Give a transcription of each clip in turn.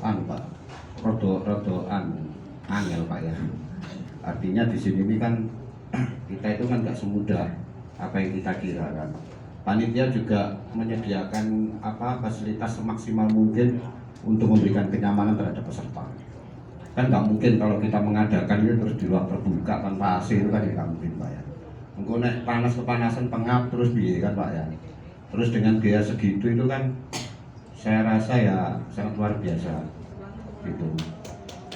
Pak, rodo angel Pak ya. Artinya di sini ini kan kita itu kan nggak semudah apa yang kita kira kan. Panitia juga menyediakan fasilitas semaksimal mungkin untuk memberikan kenyamanan terhadap peserta. Kan nggak mungkin kalau kita mengadakan ini terus di ruang terbuka tanpa AC, itu kan nggak mungkin Pak ya. Engko nek panas kepanasan pengap terus biaya kan Pak ya. Terus dengan biaya segitu itu kan saya rasa ya sangat luar biasa gitu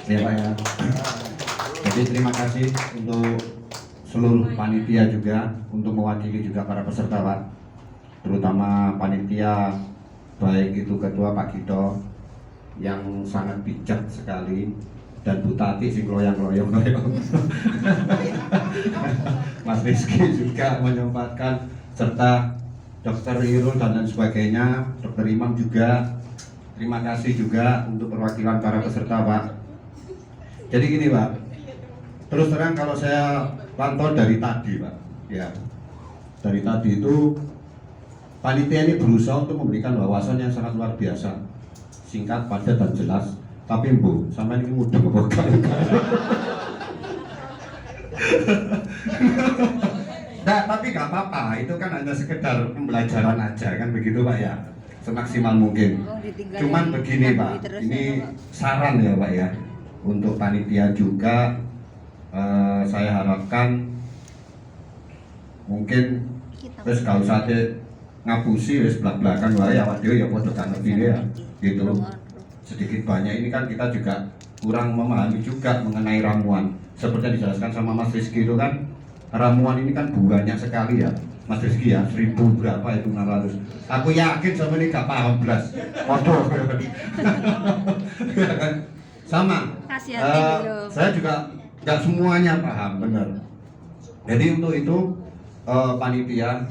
ya Pak ya. Jadi terima kasih untuk seluruh panitia juga, untuk mewakili juga para peserta Pak, terutama panitia baik itu ketua Pak Gito yang sangat bijak sekali, dan Bu Tati sing loyang-loyong Mas Rizky juga menyempatkan, serta Dokter Irul dan lain sebagainya, Dokter Imam juga. Terima kasih juga untuk perwakilan para peserta Pak. Jadi gini Pak, terus terang kalau saya pantau dari tadi Pak ya, dari tadi itu panitia ini berusaha untuk memberikan wawasan yang sangat luar biasa, singkat, padat dan jelas. Tapi Bu, sama ini mudah bukan? Nah, tapi nggak apa-apa, itu kan hanya sekedar pembelajaran aja kan begitu Pak ya, semaksimal mungkin. Cuman begini Pak, ini saran ya Pak ya, untuk panitia juga saya harapkan mungkin terus kalau usah ngapusi wis belak-belakan wae awak dhewe ya padha gak ngerti ya gitu. Sedikit banyak ini kan kita juga kurang memahami juga mengenai ramuan. Seperti yang dijelaskan sama Mas Rizky itu kan, ramuan ini kan banyak sekali ya Mas Rizky ya, 1000 berapa itu 600. Aku yakin sama ini gak paham belas. Waduh. Ya kan? Sama. Saya juga gak semuanya paham benar. Jadi untuk itu panitia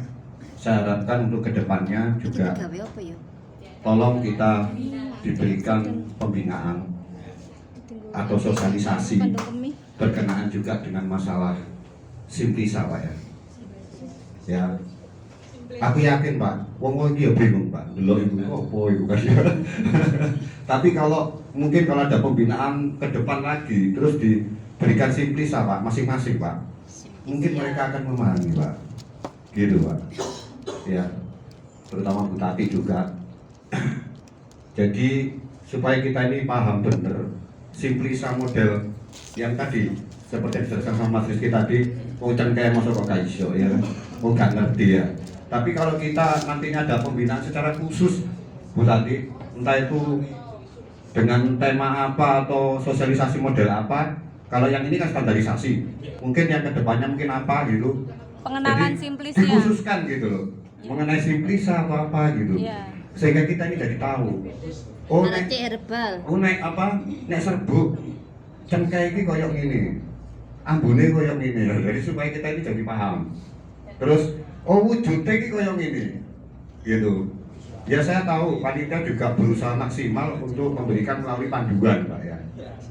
saya harapkan untuk kedepannya juga tolong kita diberikan pembinaan atau sosialisasi berkenaan juga dengan masalah Simplisa Pak ya. Ya, aku yakin Pak, wong iki ya bingung Pak, delok ibu opo iku kan. Tapi kalau mungkin kalau ada pembinaan ke depan lagi terus diberikan Simplisa Pak masing-masing Pak, mungkin mereka akan memahami Pak. Gitu Pak. Ya, terutama Bu Tati juga. Jadi supaya kita ini paham benar Simplisa model yang tadi seperti yang dijelaskan sama Mas Rizky tadi, kayak masuk kok iso ya, gak ngerti ya. Tapi kalau kita nantinya ada pembinaan secara khusus Bu Tati, entah itu dengan tema apa atau sosialisasi model apa, kalau yang ini kan standarisasi, mungkin yang kedepannya mungkin apa gitu. Pengenalan jadi, Simplisa dikhususkan gitu loh, mengenai Simplisa atau apa gitu. Sehingga kita ini jadi tahu. Oh nek herbal. Oh nek apa? Nek serbuk cengkeh iki koyo ngene. Ambune koyo ngene ya. Jadi supaya kita ini jadi paham. Terus oh wujudnya iki koyo ngene. Gitu. Ya saya tahu panitia juga berusaha maksimal untuk memberikan melalui panduan Pak ya.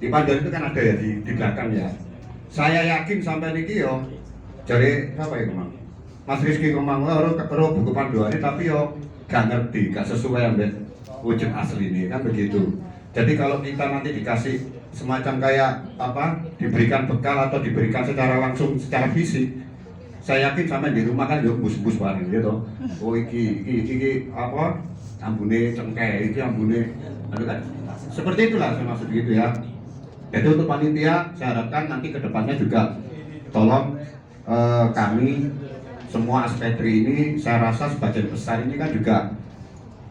Di panduan itu kan ada ya di belakang ya. Saya yakin sampai niki yo jare apa ya Mang? Mas Rizky ngomong ora buku panduannya tapi yo gak ngerti, gak sesuai dengan wujud asli ini kan begitu. Jadi kalau kita nanti dikasih semacam kayak apa, diberikan bekal atau diberikan secara langsung secara fisik, saya yakin sampai di rumah kan yo bus-bus bareng gitu. Oh iki apa? Ambune cengkeh, iki ambune kan. Seperti itulah saya maksud gitu ya. Jadi untuk panitia saya harapkan nanti kedepannya juga tolong kami semua aspetri ini, saya rasa sebagian besar ini kan juga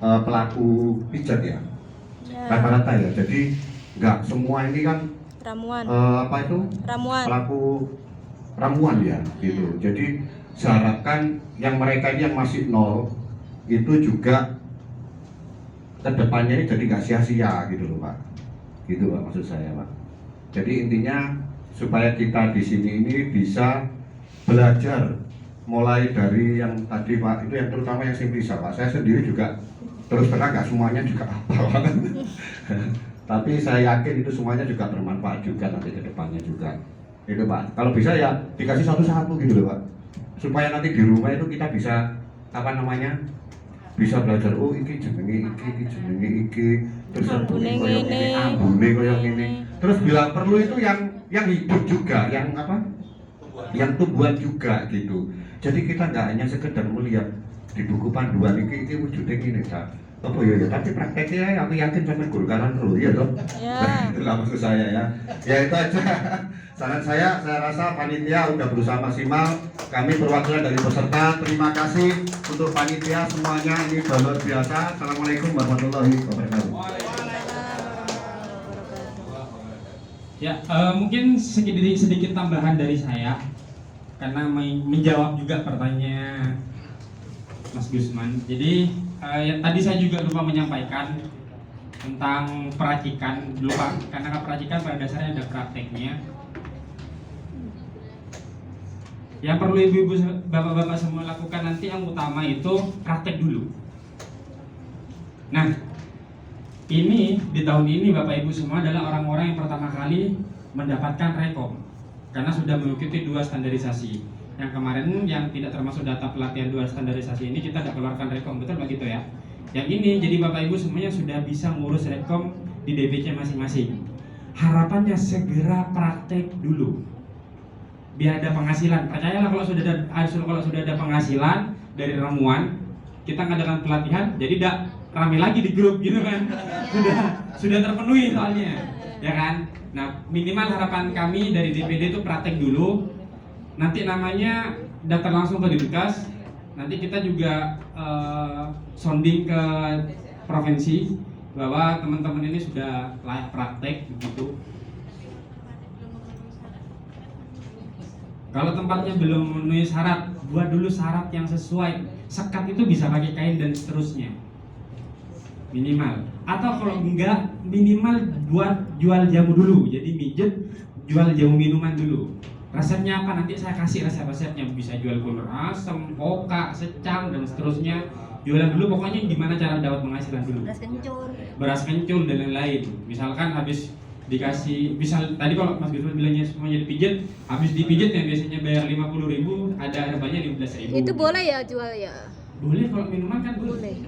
pelaku pijat ya, rata-rata ya. Jadi nggak semua ini kan ramuan, pelaku ramuan ya gitu. Jadi saya harapkan yang mereka ini yang masih nol itu juga kedepannya ini jadi nggak sia-sia gitu loh Pak. Gitu Pak maksud saya Pak. Jadi intinya supaya kita di sini ini bisa belajar mulai dari yang tadi Pak, itu yang terutama yang Simplisa Pak. Saya sendiri juga terus terang nggak semuanya juga hafal. Tapi saya yakin itu semuanya juga bermanfaat juga nanti ke depannya juga. Itu Pak. Kalau bisa ya dikasih satu-satu gitu loh Pak. Supaya nanti di rumah itu kita bisa apa namanya? Bisa belajar, oh iki jenenge iki jenenge iki. terus serbune koyo ngene, ambune koyo ngene. Terus bila perlu itu yang hidup juga, yang apa? Yang tumbuhan juga gitu. Jadi kita nggak hanya sekedar melihat di buku panduan ini wujudnya gini, Kak. Apa ya, tapi prakteknya aku yakin sampai golkaran dulu ya toh. Ya. Itulah maksud saya ya. Ya itu aja. Saran saya rasa panitia udah berusaha maksimal. Kami perwakilan dari peserta, terima kasih untuk panitia semuanya, ini luar biasa. Assalamualaikum warahmatullahi wabarakatuh. Ya, mungkin sedikit tambahan dari saya karena menjawab juga pertanyaan Mas Gusman. Jadi yang tadi saya juga lupa menyampaikan tentang peracikan, lupa karena peracikan pada dasarnya ada prakteknya. Yang perlu ibu-ibu, bapak-bapak semua lakukan nanti yang utama itu praktek dulu. Nah, ini di tahun ini Bapak Ibu semua adalah orang-orang yang pertama kali mendapatkan rekom karena sudah mengikuti 2 standarisasi. Yang kemarin yang tidak termasuk data pelatihan 2 standarisasi ini kita tidak keluarkan rekom, betul begitu ya? Yang ini jadi Bapak Ibu semuanya sudah bisa ngurus rekom di DPC masing-masing. Harapannya segera praktek dulu biar ada penghasilan. Percayalah kalau sudah ada penghasilan dari ramuan, kita ngadakan pelatihan jadi tidak rame lagi di grup gitu kan. Sudah terpenuhi soalnya, ya kan? Nah, minimal harapan kami dari DPD itu praktek dulu. Nanti namanya daftar langsung ke Dinkes. Nanti kita juga sounding ke provinsi bahwa teman-teman ini sudah layak praktek begitu. Kalau tempatnya belum memenuhi syarat, buat dulu syarat yang sesuai. Sekat itu bisa pakai kain dan seterusnya. Minimal. Atau kalau enggak, minimal buat jual jamu dulu. Jadi mijet, jual jamu minuman dulu. Resepnya apa? Nanti saya kasih resep-resepnya. Bisa jual gula asam, koka, secang, dan seterusnya. Jualan dulu, pokoknya gimana cara dapat penghasilan dulu. Beras kencur dan lain-lain. Misalkan habis dikasih, tadi kalau Mas Gusman bilangnya semuanya dipijet, habis dipijet yang biasanya bayar 50.000, ada harganya 15.000. Itu boleh ya jual ya? Boleh, kalau minuman kan boleh.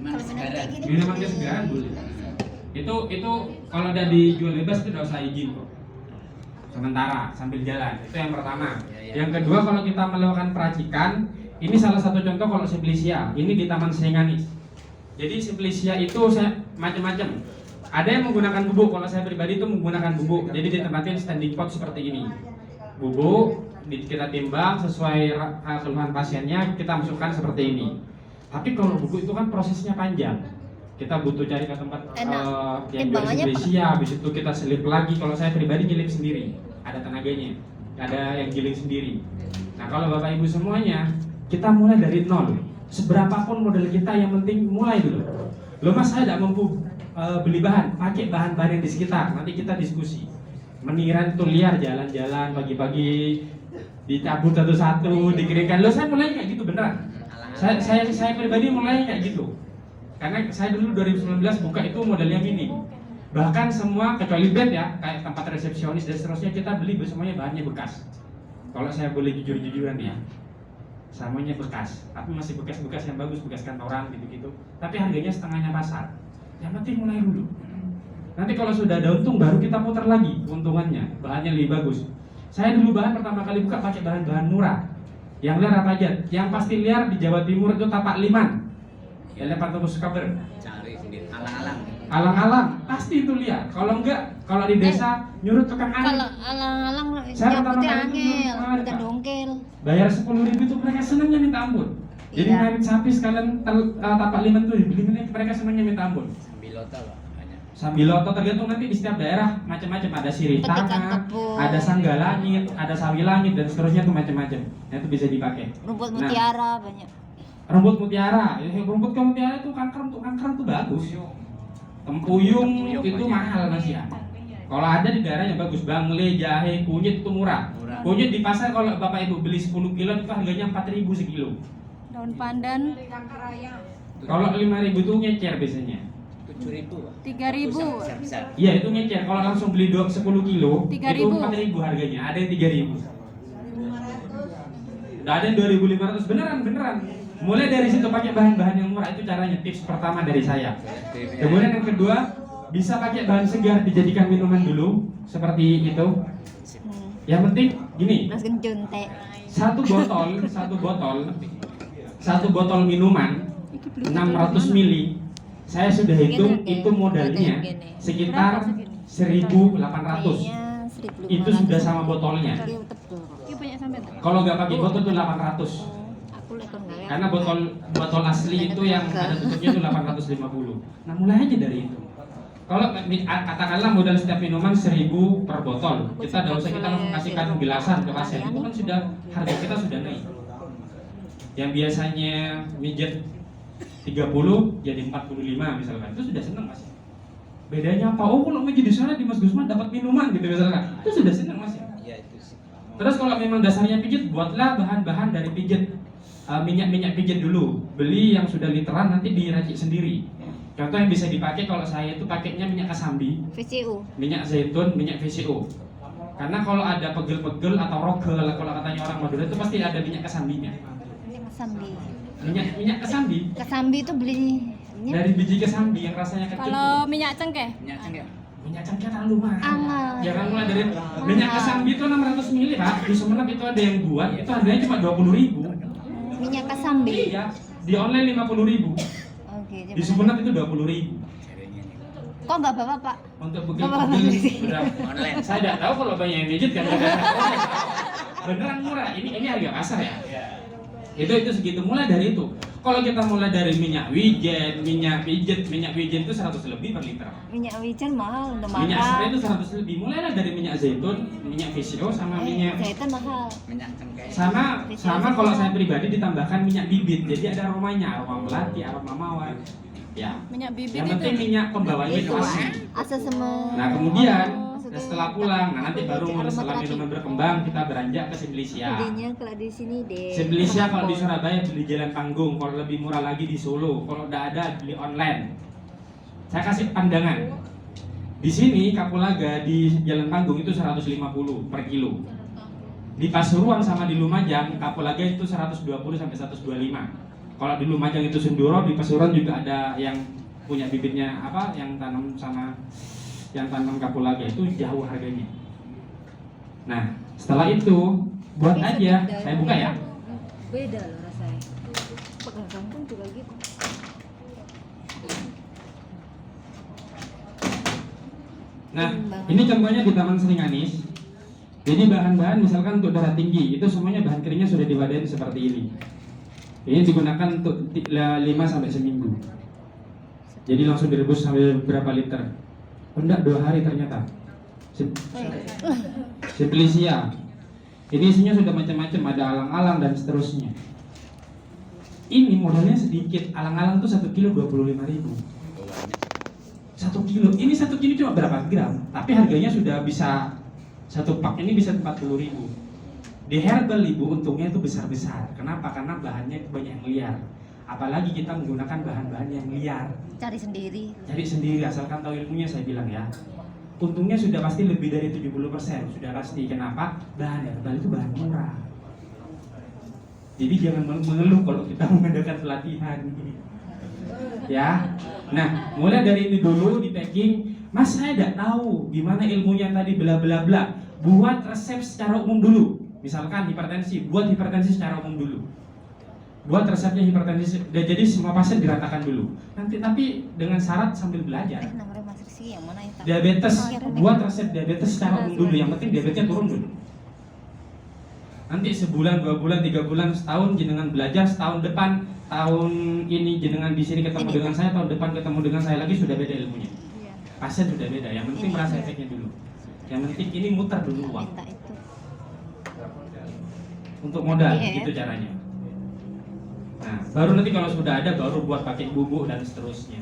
Minuman kesegaran boleh. Itu kalau udah dijual bebas itu udah usah izin kok. Sementara sambil jalan. Itu yang pertama. Yang kedua, kalau kita melakukan peracikan, ini salah satu contoh kalau Simplicia. Ini di Taman Senganis. Jadi Simplicia itu macam-macam. Ada yang menggunakan bubuk, kalau saya pribadi itu menggunakan bubuk. Jadi ditempatin standing pot seperti ini. Bubuk kita timbang sesuai keluhan pasiennya, kita masukkan seperti ini. Tapi kalau bubuk itu kan prosesnya panjang. Kita butuh cari ke tempat yang jual Simplicia, habis itu kita selip lagi. Kalau saya pribadi nyelip sendiri, ada tenaganya, ada yang giling sendiri. Nah, kalau Bapak Ibu semuanya, kita mulai dari nol. Seberapapun model kita, yang penting mulai dulu. Loh Mas, saya tidak mampu beli bahan, pakai bahan-bahan yang di sekitar. Nanti kita diskusi. Meniran itu liar, jalan-jalan pagi-pagi, dicabut satu-satu, dikeringkan. Loh, saya mulai kayak gitu beneran. Saya pribadi mulai kayak gitu. Karena saya dulu 2019 buka itu modelnya gini. Bahkan semua kecuali bed ya, kayak tempat resepsionis dan seterusnya, kita beli semuanya bahannya bekas. Kalau saya boleh jujur-jujuran ya, semuanya bekas, tapi masih bekas-bekas yang bagus, bekas kantoran gitu-gitu. Tapi harganya setengahnya pasar. Yang penting mulai dulu. Nanti kalau sudah ada untung baru kita putar lagi keuntungannya, bahannya lebih bagus. Saya dulu bahan pertama kali buka pakai bahan-bahan murah. Yang liar apa aja? Yang pasti liar di Jawa Timur itu tapak liman. Ya lepas terus kabar. Cari sendiri alang-alang. Alang-alang pasti itu liar. Kalau enggak, kalau di desa nyurut tukang angin. Kalau alang-alang Saya pertama putih kali angel, itu ikan dongkel. bayar 10.000 itu mereka senangnya minta ampun. Jadi Iya. ngarit sapi sekalian tapak liman tuh dibeli, mereka senangnya minta ampun. Sambiloto loh banyak. Sambiloto tergantung nanti di setiap daerah macam-macam, ada sirih Petikan tanah, kebun. ada sanggalangit, ada sawi langit dan seterusnya tuh macam-macam. Nah, itu bisa dipakai. Rumput Nah, mutiara banyak. Rumput mutiara, rumput mutiara itu kanker tuh bagus. Tempuyung itu mahal Mas ya. Kalau ada di daerah yang bagus, bangle, jahe, kunyit itu murah. Kunyit di pasar kalau Bapak Ibu beli 10 kilo itu harganya 4.000 sekilo. Daun pandan Kalau 5.000 itu ngecer biasanya. 7.000. 3.000. Besar-besar. Iya itu ngecer. Kalau langsung beli 10 kilo 3.000. itu 4.000 harganya. Ada yang 3.000. Ada yang 2.500 beneran. Mulai dari situ pakai bahan-bahan yang murah, itu caranya, tips pertama dari saya. Kemudian yang kedua, bisa pakai bahan segar dijadikan minuman dulu seperti itu. Yang penting gini, Terus kencun teh. satu botol minuman 600 mili. Saya sudah hitung itu modalnya sekitar 1.800. Kayaknya 1.500. Itu sudah sama botolnya. Iya, betul. Iya banyak sampai tuh. Kalau nggak pakai botol itu 800. Aku lekon nggak ya. Karena botol asli itu yang ada tutupnya itu 850. Nah, mulai aja dari itu. Kalau katakanlah modal setiap minuman 1.000 per botol, kita tidak usah kita kasihkan gelasan ke pasien, itu kan sudah harga kita sudah naik. Yang biasanya mijet 30 jadi 45 misalkan, itu sudah senang mas. Bedanya apa? Oh kalau mijet di sana di Mas Gusman dapat minuman gitu misalkan, itu sudah senang mas. Iya itu sih. Terus kalau memang dasarnya pijit, buatlah bahan-bahan dari pijit. Minyak-minyak pijit dulu, beli yang sudah literan nanti diracik sendiri. Contoh yang bisa dipakai kalau saya itu pakainya minyak kesambi, VCU. minyak zaitun, minyak VCO. Karena kalau ada pegel-pegel atau rogel, kalau katanya orang Madura itu pasti ada minyak kesambinya. Minyak kesambi. Minyak kesambi Kesambi itu beli dari biji kesambi yang rasanya kecut. kalau minyak cengkeh. Minyak cengkeh. Minyak cengkeh terlalu mahal. Ah. Jangan mulai dari minyak kesambi itu 600 ml Pak. Di Sumenep itu ada yang buat, itu harganya cuma 20.000. Minyak kesambi. Iya, di online 50.000. Oke, Di Sumenep itu 20.000. kok nggak bawa Pak? Untuk Bapak pegel-pegel berapa? Online. Saya tidak tahu kalau banyak yang mijit kan. Beneran murah. Ini harga pasar ya. Itu segitu, mulai dari itu. Kalau kita mulai dari minyak wijen, minyak wijen itu 100 lebih per liter. Minyak wijen mahal untuk makan. Minyak serai itu 100 lebih. Mulailah dari minyak zaitun, minyak VCO sama minyak Zaitun mahal. Minyak cengkeh. sama kalau saya pribadi ditambahkan minyak bibit. Jadi ada aromanya, aroma melati, aroma mawar. Ya. Minyak bibit Yang penting minyak pembawanya itu asli. asal semua. Nah kemudian setelah pulang, nah nanti baru setelah minuman berkembang kita beranjak ke Simplicia. Belinya kalau di sini deh. Simplicia kalau di Surabaya beli Jalan Panggung, kalau lebih murah lagi di Solo, kalau udah ada beli online. Saya kasih pandangan. Di sini Kapulaga di Jalan Panggung itu 150 per kilo. Di Pasuruan sama di Lumajang Kapulaga itu 120 sampai 125. Kalau di Lumajang itu Senduro, di Pasuruan juga ada yang punya bibitnya apa, yang tanam Kapulaga itu jauh harganya. Nah, setelah itu buat aja, saya buka ya. Beda loh rasanya. Pegang kampung juga gitu. Nah, ini contohnya di Taman Seringanis. Jadi bahan-bahan misalkan untuk darah tinggi, itu semuanya bahan keringnya sudah diwadahin seperti ini. Ini digunakan untuk 5 sampai seminggu. Jadi langsung direbus sampai berapa liter? Enggak, 2 hari ternyata. Simplicia. Ini isinya sudah macam-macam, ada alang-alang dan seterusnya. Ini modalnya sedikit, alang-alang tuh 1 kilo 25.000. 1 kilo, ini 1 kilo cuma berapa gram? Tapi harganya sudah bisa, satu pak ini bisa 40.000. Di herbal ibu untungnya itu besar-besar. Kenapa? Karena bahannya itu banyak yang liar. Apalagi kita menggunakan bahan-bahan yang liar. Cari sendiri. Cari sendiri, asalkan tahu ilmunya saya bilang ya. Untungnya sudah pasti lebih dari 70%, sudah pasti. Kenapa? Bahan herbal itu bahan murah. Jadi jangan mengeluh kalau kita mengadakan pelatihan. Ya. Nah, mulai dari ini dulu di packing. Mas saya tidak tahu gimana ilmunya tadi bla bla bla. Buat resep secara umum dulu. Misalkan hipertensi, buat hipertensi secara umum dulu. Buat resepnya hipertensi, jadi semua pasien diratakan dulu. Nanti tapi dengan syarat sambil belajar. Nomornya Mas Rizky yang mana itu? Diabetes, buat resep diabetes secara umum dulu. Yang penting diabetesnya turun dulu. Nanti sebulan, 2 bulan, 3 bulan, setahun jenengan belajar, setahun depan, tahun ini jenengan di sini ketemu dengan saya, tahun depan ketemu dengan saya lagi, sudah beda ilmunya. Pasien sudah beda. Yang penting merasa efeknya dulu. Yang penting ini muter dulu uang. Minta itu. Untuk modal, gitu caranya. Nah, baru nanti kalau sudah ada, baru buat pakai bubuk dan seterusnya.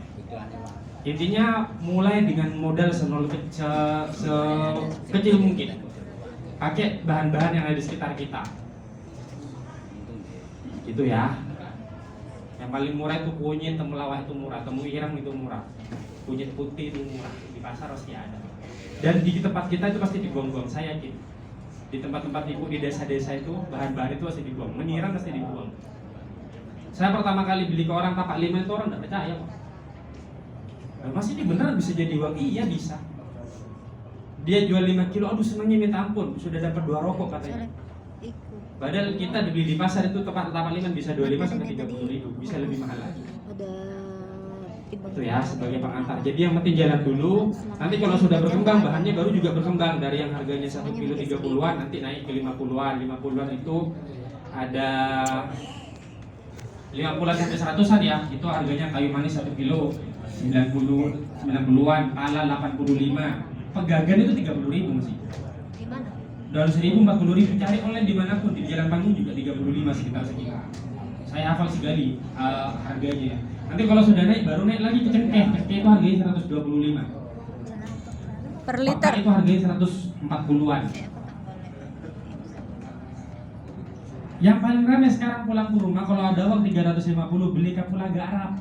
Intinya mulai dengan modal sekecil mungkin. Pakai bahan-bahan yang ada di sekitar kita. Gitu ya. Yang paling murah itu kunyit, temulawak itu murah, temu ireng itu murah, kunyit putih itu murah, di pasar pasti ada. Dan di tempat kita itu pasti dibuang-buang, saya yakin. Di tempat-tempat ibu di desa-desa itu bahan-bahan itu pasti dibuang, menyiram pasti dibuang. Saya pertama kali beli ke orang tapak 5 itu orang tidak percaya kok. Mas ini beneran bisa jadi uang? Iya bisa. Dia jual 5 kilo, aduh senangnya minta ampun, sudah dapat 2 rokok katanya. Padahal kita beli di pasar itu tempat liman bisa 25 sampai 30 ribu, bisa lebih mahal lagi. Ada Itu ya sebagai pengantar. Jadi yang penting jalan dulu. Nanti kalau sudah berkembang bahannya baru juga berkembang dari yang harganya 1 kilo 30-an nanti naik ke 50-an. 50-an itu ada 50-an sampai 100-an ya. Itu harganya kayu manis 1 kilo 90-an, pala 85. Pegagan itu 30 ribu masih. di mana? 200 ribu, 40 ribu, cari online dimanapun di Jalan Panggung juga 35 sekitar segitu. Saya hafal sekali harganya. Nanti kalau sudah naik baru naik lagi ke cengkeh. Cengkeh itu harganya 125. Per Peka liter. itu harganya 140-an. Yang paling ramai sekarang pulang ke rumah kalau ada uang 350 beli kapulaga Arab.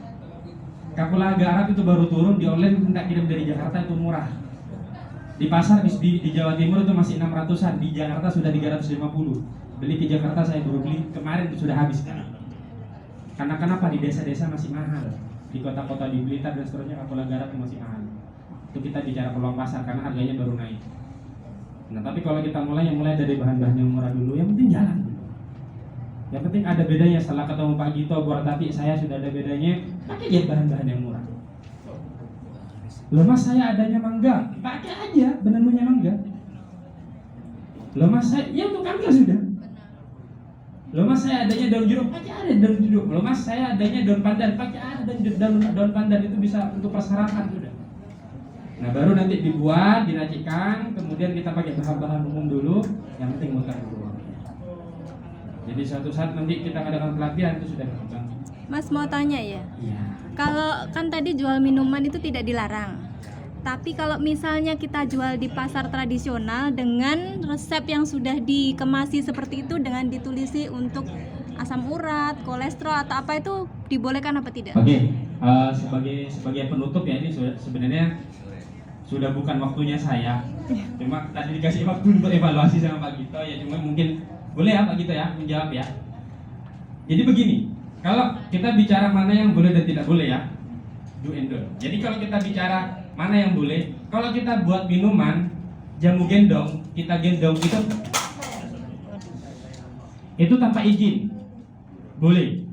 Kapulaga Arab itu baru turun di online, minta kirim dari Jakarta itu murah. Di pasar di Jawa Timur itu masih 600-an, di Jakarta sudah 350. Beli ke Jakarta saya baru beli kemarin itu sudah habis kan. Karena kenapa di desa-desa masih mahal, di kota-kota di Blitar dan seterusnya kapulaga Arab itu masih mahal. Itu kita bicara peluang pasar karena harganya baru naik. Nah tapi kalau kita mulai dari bahan-bahan yang murah dulu, yang penting jalan dulu. Yang penting ada bedanya. Setelah ketemu Pak Gito, tapi saya sudah ada bedanya, pakai aja bahan-bahan yang murah. Loh mas saya adanya mangga, pakai aja benangnya mangga. Loh mas saya, ya untuk mangga sudah. Loh mas saya adanya daun jeruk, pakai ada daun jeruk. Loh mas saya adanya daun pandan, pakai ada daun pandan, itu bisa untuk persarapan sudah. Nah baru nanti dibuat, diracikan, kemudian kita pakai bahan-bahan umum dulu. Yang penting mutar dulu. Jadi suatu saat nanti kita adakan pelatihan itu sudah berkembang. Mas mau tanya ya. Iya. Kalau kan tadi jual minuman itu tidak dilarang. Tapi kalau misalnya kita jual di pasar tradisional dengan resep yang sudah dikemasi seperti itu dengan ditulisi untuk asam urat, kolesterol atau apa itu dibolehkan apa tidak? Oke, sebagai penutup ya ini sebenarnya sudah bukan waktunya saya. Cuma tadi dikasih waktu untuk evaluasi sama Pak Gito ya, cuma mungkin boleh ya Pak Gito ya menjawab ya. Jadi begini, kalau kita bicara mana yang boleh dan tidak boleh ya, do and don't. Jadi kalau kita bicara mana yang boleh, kalau kita buat minuman jamu gendong, kita gendong itu tanpa izin, boleh.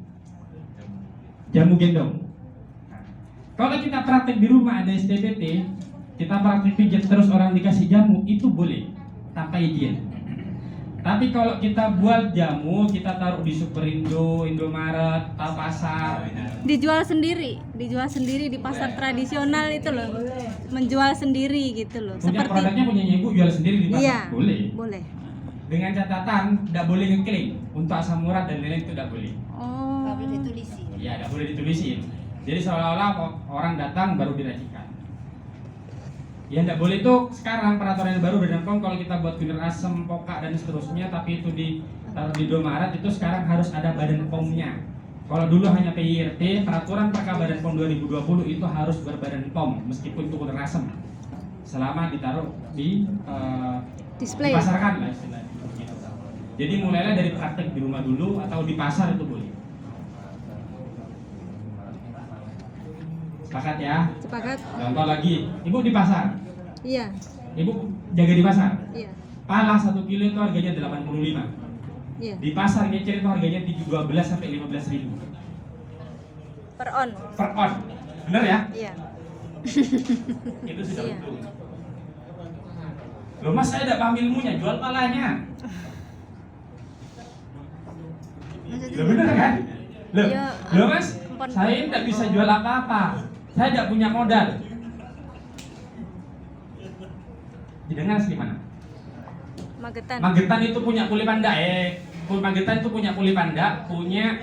Jamu gendong. Kalau kita praktek di rumah ada STPT, kita praktek pijat terus orang dikasih jamu, itu boleh tanpa izin. Tapi kalau kita buat jamu, kita taruh di Superindo, Indomaret, pasar, Dijual sendiri di pasar tradisional itu loh, menjual sendiri gitu loh. punya produknya punya ibu jual sendiri di pasar, Iya, boleh. Dengan catatan tidak boleh ngeklaim untuk asam urat dan lain-lain itu tidak boleh. Oh. Nggak boleh ditulisi. Ya, tidak boleh ditulisin. Jadi seolah-olah orang datang baru diracikan. Ya tidak boleh itu sekarang peraturan yang baru dan kalau kita buat gula asam, pokak dan seterusnya, tapi itu ditaruh di Indomaret itu sekarang harus ada badan POM-nya. Kalau dulu hanya PIRT, peraturan Perka Badan POM 2020 itu harus berbadan POM meskipun itu gula asam. Selama ditaruh di Display. dipasarkan lah istilahnya. Gitu. Jadi mulailah dari praktek di rumah dulu atau di pasar itu boleh. Sepakat ya? Sepakat? Contoh lagi, ibu di pasar, Iya. ibu jaga di pasar. Iya. Pala 1 kilo itu harganya 85. Iya. Di pasar ngecer itu harganya 12 sampai 15 ribu Per on. per on. Bener ya? Iya. Itu sudah Iya. betul. Loh mas saya tidak paham ilmunya, jual palanya. Loh bener kan? Loh, Iya, loh mas, empon. saya tidak bisa jual apa-apa. Saya tidak punya modal. Didengar asli mana? Magetan. Magetan itu punya kuli panda, Magetan itu punya kuli panda, punya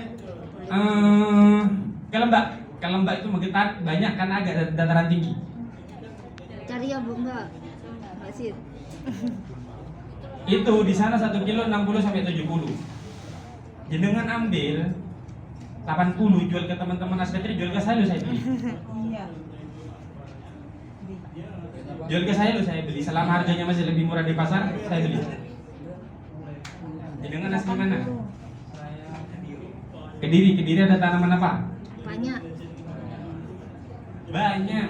Kelembak. Kelembak itu Magetan banyak karena agak dataran tinggi. Cari yang Mbak Sir. Itu di sana 1 kilo 60 sampai 70. Jenengan ambil 80 jual ke teman-teman asdetri, jual ke saya lo saya beli. Jual ke saya lo saya beli. Selama harganya masih lebih murah di pasar, saya beli. Jenengan asli mana? Kediri ada tanaman apa? Banyak. Banyak.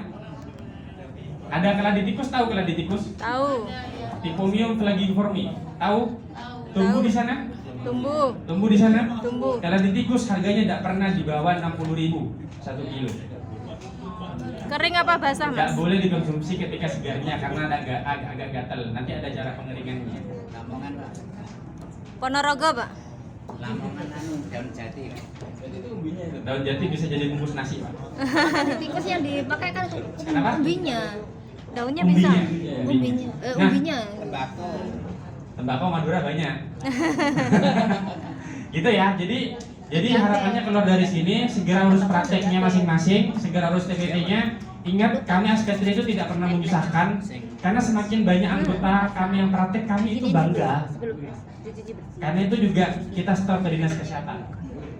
Ada keladi tikus, tahu keladi tikus? Tahu. Tipomium flagiforme, tahu? Tumbuh Tahu. di sana? Tumbuh. Tumbuh di sana? Tumbuh. Keladi tikus harganya tidak pernah di bawah 60.000 1 kilo. Kering apa basah, Tidak Mas? boleh dikonsumsi ketika segarnya karena agak gatal. Nanti ada cara pengeringannya. Lamongan Pak. Ponorogo, Pak. Lamongan anu daun jati. Pak. Daun jati bisa jadi bungkus nasi, Pak. Tikus yang dipakai kan Kenapa? umbinya. Daunnya bisa. Umbinya. Nah. Umbinya. Tembakau. Tembakau Madura banyak. Gitu ya. Jadi harapannya keluar dari sini segera urus prakteknya masing-masing, segera urus TPT-nya. Ingat, kami Askatri itu tidak pernah memisahkan karena semakin banyak anggota kami yang praktek, kami itu bangga. Karena itu juga kita setor ke dinas kesehatan.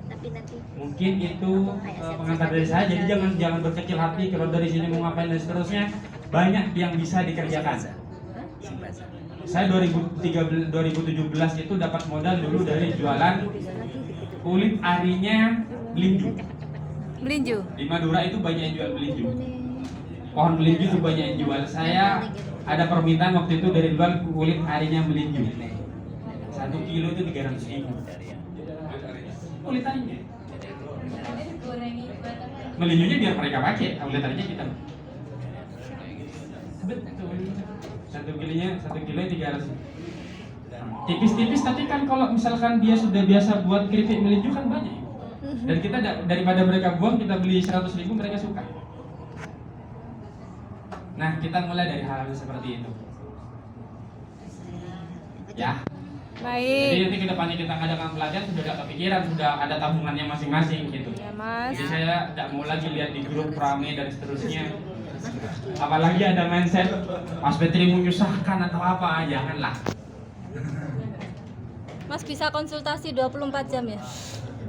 Tapi nanti Mungkin itu pengantar dari saya. Jadi jangan berkecil hati kalau dari sini mau ngapain dan seterusnya. Banyak yang bisa dikerjakan. Saya 2017 itu dapat modal dulu dari jualan kulit arinya melinju. Melinju. Di Madura itu banyak yang jual melinju. Pohon melinju itu banyak yang jual. Saya ada permintaan waktu itu dari luar kulit arinya melinju. 1 kilo itu 300.000. Kulit arinya. Melinjunya biar mereka pakai, kulit arinya kita. Betul. 1 kilo 300. Tipis-tipis, tapi kan kalau misalkan dia sudah biasa buat keripik melinju kan banyak. Dan kita daripada mereka buang, kita beli 100.000, mereka suka. Nah, kita mulai dari hal-hal seperti itu. Ya. Jadi Baik. nanti ke depannya kita ngadakan pelatihan sudah ada kepikiran, sudah ada tabungannya masing-masing gitu. Ya, Mas. Jadi saya tidak mau lagi lihat di grup rame dan seterusnya. Apalagi ada mindset Mas Petri menyusahkan atau apa, janganlah. Mas bisa konsultasi 24 jam ya?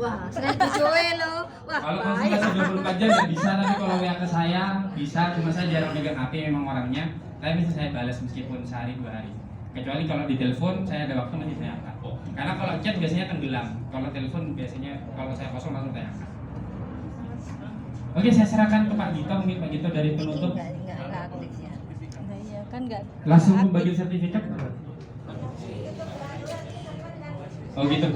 wah, sering dicowe lo. Wah, Kalau bahaya. konsultasi 24 jam nggak bisa, tapi kalau WA ke saya bisa, cuma saya jarang megang HP memang orangnya. Tapi bisa saya balas meskipun sehari 2 hari. Kecuali kalau di telepon saya ada waktu nanti saya angkat. Karena kalau chat biasanya tenggelam, kalau telepon biasanya kalau saya kosong langsung saya angkat. Oke, saya serahkan ke Pak Gito, mungkin Pak Gito dari penutup Enggak aktif ya. Nah, iya kan nggak. langsung membagi sertifikat. Oh gitu.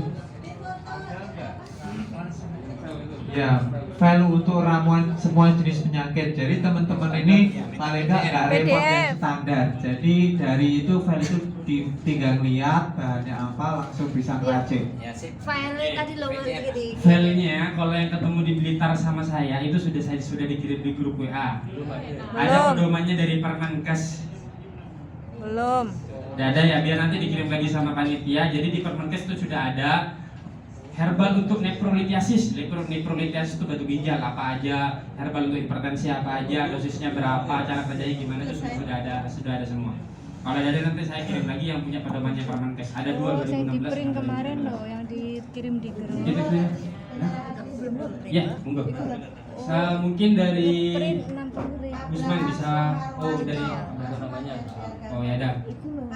Ya, file untuk ramuan semua jenis penyakit. Jadi teman-teman ini paling nggak repot yang standar. Jadi dari itu file itu tinggal lihat bahannya apa langsung bisa ngeracik. Ya sip. File tadi lo kiri. Filenya kalau yang ketemu di Blitar sama saya itu sudah dikirim di grup WA. Ada Belum. pedomannya dari Permenkes. Belum. Tidak ada ya, biar nanti dikirim lagi sama panitia. Jadi di Permenkes itu sudah ada herbal untuk neprolitiasis. Neprolitiasis itu batu ginjal apa aja, herbal untuk hipertensi apa aja, dosisnya berapa, cara kerjanya gimana itu sudah ada semua. Kalau ada nanti saya kirim lagi yang punya pedomannya Permenkes. Ada 2 Oh, yang di 2016. print kemarin loh, yang dikirim di grup. Gitu ya. Ya, monggo. Mungkin dari Print 60.000. Gusman bisa. Oh, dari. Oh ya ada. Itu loh.